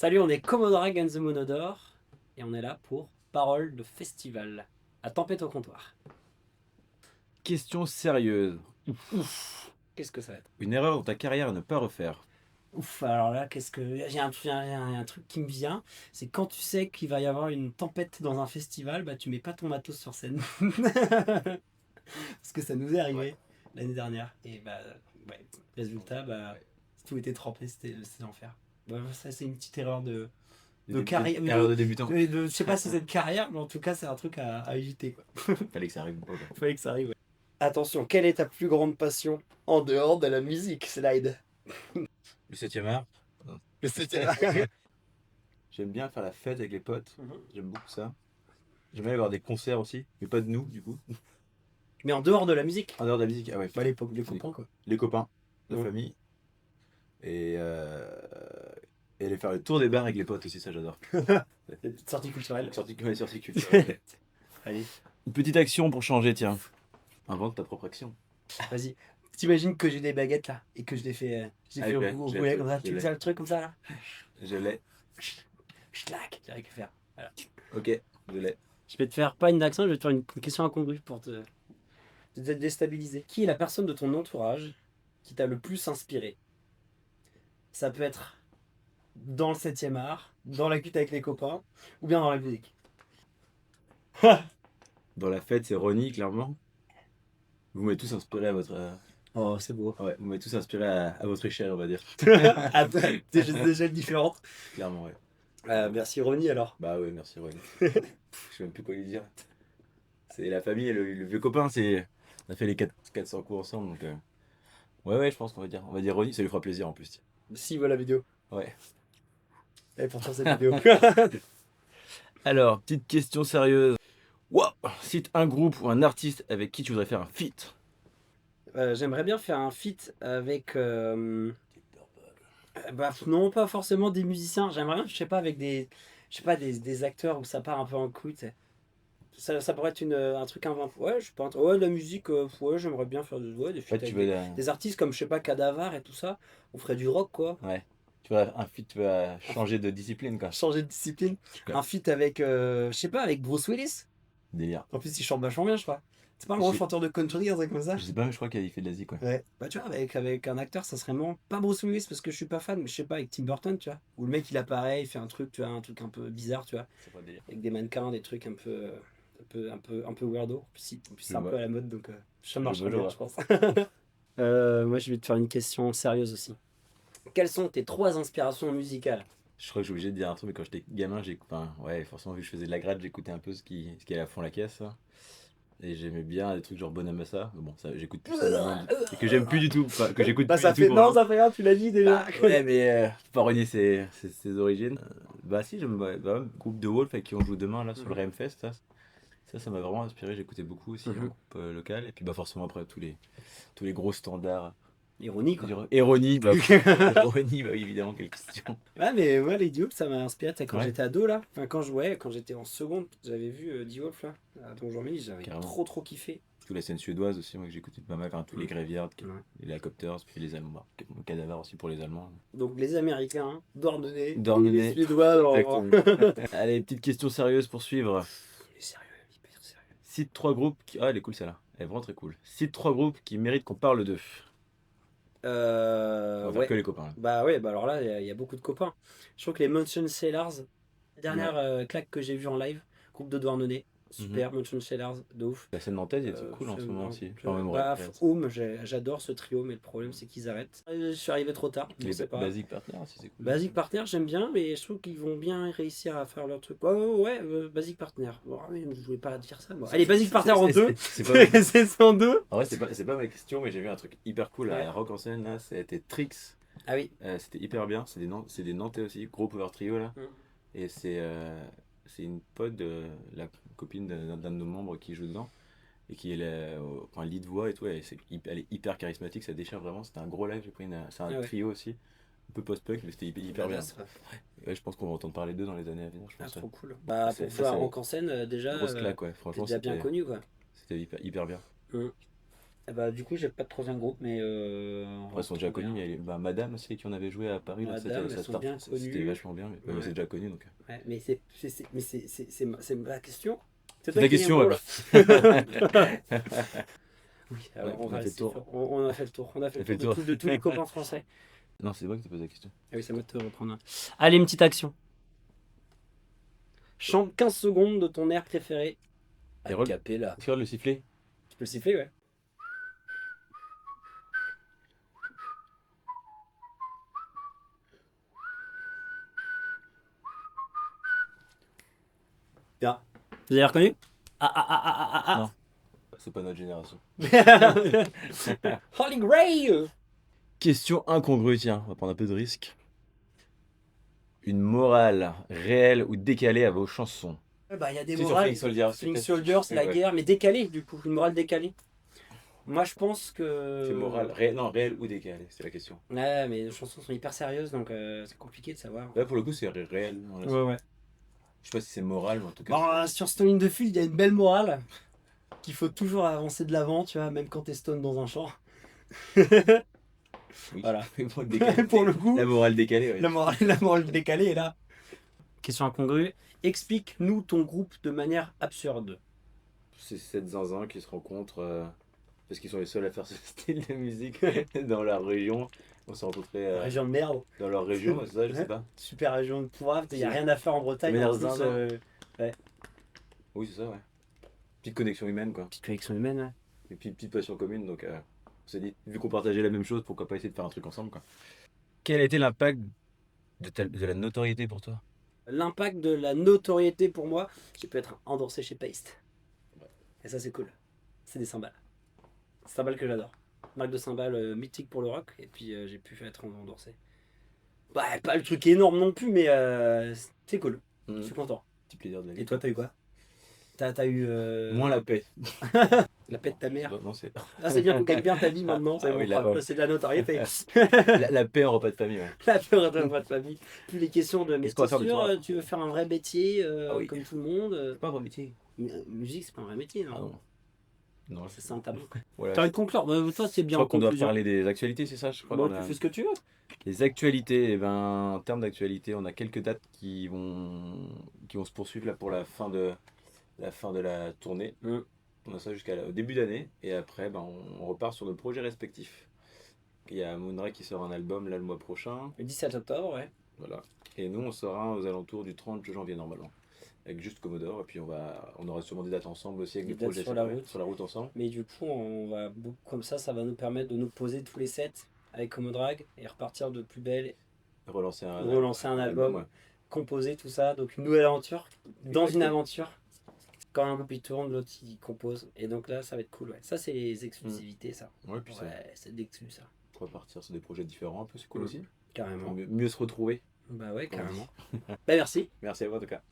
Salut, on est Commodore and the Monodore et on est là pour Parole de Festival à Tempête au comptoir. Question sérieuse. Ouf, qu'est-ce que ça va être? Une erreur dans ta carrière à ne pas refaire. Ouf, alors là, qu'est-ce que. J'ai un truc qui me vient, c'est quand tu sais qu'il va y avoir une tempête dans un festival, bah tu mets pas ton matos sur scène. Parce que ça nous est arrivé l'année dernière. Et bah, ouais, résultat, bah, tout était trempé, c'était l'enfer. Bah, ça, c'est une petite erreur de carrière. Erreur de débutant. Je sais pas si c'est de carrière, mais en tout cas, c'est un truc à éviter, quoi. Fallait que ça arrive. Quoi. Fallait que ça arrive, ouais. Attention, quelle est ta plus grande passion en dehors de la musique, Slide? Le 7e art. Le 7e. J'aime bien faire la fête avec les potes. Mhm. J'aime beaucoup ça. J'aime bien aller voir des concerts aussi, mais pas de nous du coup. Mais en dehors de la musique? En dehors de la musique, ah ouais. Bah, les copains, quoi. Les copains, la Ouais. famille. Et, aller faire le tour des bars avec les potes aussi, ça j'adore. Des petites sorties culturelles. Sortie culturelle. Allez, Une petite action pour changer, tiens. Invente ta propre action. vas-y. T'imagines que j'ai des baguettes là et que je les fais, ouais, rouler comme ça. je Tu l'ai. fais le truc comme ça là? Je l'ai. Schlac, j'ai rien qu'à faire. Voilà. Ok, je l'ai. Je vais te faire pas une action, je vais te faire une question incongrue pour te déstabiliser. Qui est la personne de ton entourage qui t'a le plus inspiré? Ça peut être dans le 7e art, dans la cuite avec les copains, ou bien dans la musique. Dans la fête, c'est Ronnie, clairement. Vous m'avez tous inspiré à votre. Oh, c'est beau. Ouais, vous m'avez tous inspiré à votre échelle, on va dire. À des échelles différentes. Clairement, ouais. Merci Ronnie alors. Bah ouais, merci Ronnie. Je sais même plus quoi lui dire. C'est la famille et le vieux copain, c'est. On a fait les 400 coups ensemble, donc. Ouais, je pense qu'on va dire. On va dire Ronnie, ça lui fera plaisir en plus. Si, voilà la vidéo. Ouais. Et pourtant cette vidéo. Alors, petite question sérieuse. Wow. Cite un groupe ou un artiste avec qui tu voudrais faire un feat. J'aimerais bien faire un feat avec. Bah, non, pas forcément des musiciens. J'aimerais bien, je sais pas, avec des. Je sais pas, des acteurs où ça part un peu en couille. Tu sais. Ça pourrait être un truc inventé. Ouais, je sais pas. Ouais, de la musique, ouais, j'aimerais bien faire des feats Ouais, tu avec veux. des artistes comme, je sais pas, Cadavar et tout ça. On ferait du rock, quoi. Ouais. Tu veux un feat, tu veux changer de discipline, quoi. Changer de discipline. Ouais. Un feat avec, je sais pas, avec Bruce Willis. Délire. En plus, il chante vachement bien, je crois. C'est pas un gros chanteur de country, un truc comme ça? Je sais pas, mais je crois qu'il fait de l'Asie, quoi. Ouais. Bah, tu vois, avec un acteur, ça serait vraiment pas Bruce Willis parce que je suis pas fan, mais je sais pas, avec Tim Burton, tu vois. Où le mec il apparaît, il fait un truc, tu vois, un truc un peu bizarre, tu vois. C'est pas délire. Avec des mannequins, des trucs un peu weirdo. En plus, c'est un Je peu à la mode, donc ça marche vois, je bien, vois. je pense. Moi, je vais te faire une question sérieuse aussi. Quelles sont tes 3 inspirations musicales? Je crois que je suis obligé de dire un truc, mais quand j'étais gamin, ouais, forcément, vu que je faisais de la grade, j'écoutais un peu ce qui allait à fond la caisse. Ça. Et j'aimais bien des trucs genre Bonamassa. Mais bon, ça, j'écoute plus ça maintenant. Et que j'aime plus du tout. Enfin, que j'écoute Bah, plus ça du fait. tout. Non, ça fait rien, tu l'as dit déjà. Ouais, mais pas renier ses origines. Bah, si, j'aime le groupe de Wolf avec qui on joue demain là sur le Remfest. Ça m'a vraiment inspiré. J'écoutais beaucoup aussi, un groupe local. Et puis, bah, forcément, après, tous les gros standards. Ironie, quoi. Ironie, Ironie, bah oui, évidemment, quelle question. Ouais, mais moi, les Diop, ça m'a inspiré. Tu sais, quand Ouais. j'étais ado, là, enfin, quand j'étais en seconde, j'avais vu D-Wolf, là, à Donjon Mini, j'avais Carrément. trop kiffé. Toute la scène suédoise aussi, moi que j'écoutais pas mal, tous les Graveyard, Ouais. les Helicopters, puis les Allemands, Cadaver aussi pour les Allemands. Donc, les Américains, Dornenay, Dornenay. les Suédois, Allez, petite question sérieuse pour suivre. Il est sérieux, hyper sérieux. Cite 3 groupes qui. Ah, elle est cool celle-là. Elle est vraiment très cool. Cite 3 groupes qui méritent qu'on parle d'eux. On va faire Ouais. que les copains. Là. Bah ouais, bah alors là, il y a beaucoup de copains. Je trouve que les Motion Sailors, dernière claque que j'ai vue en live, groupe de Douarnenez, super, Motion Sailors, de ouf. La scène nantaise est cool en ce moment aussi. Home, j'adore ce trio, mais le problème c'est qu'ils arrêtent. Je suis arrivé trop tard. Les Basic Partners aussi, c'est cool. Basic Partner, j'aime bien, mais je trouve qu'ils vont bien réussir à faire leur truc. Ouais, Basic Partner. Bon, mais je voulais pas dire ça, moi. Allez, Basic Partner en 2. C'est en 2. En vrai, c'est pas ma question, mais j'ai vu un truc hyper cool à Rock en scène là. C'était Trix. Ah oui. C'était hyper bien. C'est des Nantais aussi, gros power trio là. Et c'est une pote de la copine d'un de nos membres qui joue dedans et qui est lead voix et tout. Elle est hyper charismatique, ça déchire vraiment. C'était un gros live. C'est un trio aussi, un peu post-punk, mais c'était hyper bien. Ouais, je pense qu'on va entendre parler d'eux dans les années à venir. Je pense, trop cool. Bah, pour faire Rock en scène, déjà. Grosse claque, ouais. Franchement, c'était bien connu, quoi. C'était hyper bien. Bah, du coup, j'ai pas de troisième groupe, mais. elles sont déjà connues. Il y a Madame aussi, qui on avait joué à Paris. Là, Madame, elles sont bien connues. C'était vachement bien, mais Ouais. c'est déjà connu. Donc. Ouais, mais c'est la question. C'est ta question, ouais. ouais. Oui, alors Ouais, on va fait le tour. on a fait le tour. On a fait On a fait le le tour tour. de tous les copains français. Non, c'est moi qui t'ai posé la question. Ah oui, c'est moi de te reprendre. Allez, une petite action. Chante 15 secondes de ton air préféré. Et roll. Acapella. Tu regardes le sifflet? Tu peux le siffler, ouais. Bien. Vous avez reconnu? Non. C'est pas notre génération. Holy Grail. Question incongrue, tiens, on va prendre un peu de risque. Une morale réelle ou décalée à vos chansons? Bah, il y a des C'est sur morales. Flying Soldier. Flying Soldier, c'est la guerre, mais décalée, du coup. Une morale décalée. Moi, je pense que. C'est morale. Non, réelle ou décalée, c'est la question. Ouais, mais les chansons sont hyper sérieuses, donc c'est compliqué de savoir. Là, pour le coup, c'est réel. Ouais. Je sais pas si c'est moral, mais en tout cas. Bon, sur Stone in the Field, il y a une belle morale. Qu'il faut toujours avancer de l'avant, tu vois, même quand t'es stone dans un champ. Oui. Voilà. Pour le coup, la morale décalée. Ouais. La morale décalée est là. Question incongrue. Explique-nous ton groupe de manière absurde. C'est 7 zinzins qui se rencontrent parce qu'ils sont les seuls à faire ce style de musique dans leur région. On s'est rencontrés Région de merde. dans leur région, c'est ça, je sais pas. Super région de poivre, il n'y a rien à faire en Bretagne. Mais En les plus, zinzins. Oui, c'est ça, ouais. Petite connexion humaine, quoi. petite connexion humaine, ouais. Et puis petite passion commune, donc on s'est dit, vu qu'on partageait la même chose, pourquoi pas essayer de faire un truc ensemble, quoi. Quel a été l'impact de la notoriété pour toi? L'impact de la notoriété pour moi, j'ai pu être endorsé chez Paste. Et ça, c'est cool. C'est des cymbales. Cymbales que j'adore. Marque de cymbales mythique pour le rock, et puis j'ai pu être endorsé. Ouais, pas le truc énorme non plus, mais c'est cool. Je suis content. Petit plaisir de la vie. Et toi, t'as eu quoi? T'as eu. Moins la paix. La paix de ta mère. Non, c'est Ah, c'est bien qu'on gagne bien ta vie maintenant. C'est Ah bon, oui, là, ça, ouais. c'est de la notoriété. la paix en repas de famille, ouais. La paix de pas de famille. Plus les questions de mais Qu'est-ce qu'on va t'es faire de sûr, toi tu veux faire un vrai métier Ah oui. comme tout le monde. Pas un vrai métier. Musique, c'est pas un vrai métier, non? Ah non. Non, C'est ça un tabou. Voilà. T'as envie de conclure? Toi, c'est Je bien crois en qu'on doit conclusion. parler des actualités, c'est ça, je crois. Bon, qu'on a- tu fais ce que tu veux. Les actualités, eh ben, en termes d'actualité, on a quelques dates qui vont se poursuivre là pour la fin de la tournée. Mm. On a ça jusqu'au début d'année et après ben, on repart sur nos projets respectifs. Il y a Moonray qui sort un album là le mois prochain, Le 17 octobre, ouais. voilà. Et nous on sera aux alentours du 30 janvier normalement, avec juste Commodore et puis on aura sûrement des dates ensemble aussi avec Des des dates projets sur la route. ensemble. Mais du coup, comme ça va nous permettre de nous poser tous les 7 avec Comodrag et repartir de plus belle, Relancer un album, ouais. composer tout ça. Donc une nouvelle aventure dans une Exactement. aventure. Quand un groupe il tourne, l'autre il compose. Et donc là, ça va être cool. Ouais. Ça, c'est les exclusivités, ça. Ouais, puis ça, Ouais, c'est de l'exclu, ça. on va partir sur des projets différents un peu, c'est cool Mm. aussi. Carrément. Mieux se retrouver. Bah ouais, Comme on carrément. Bah merci. Merci à vous en tout cas.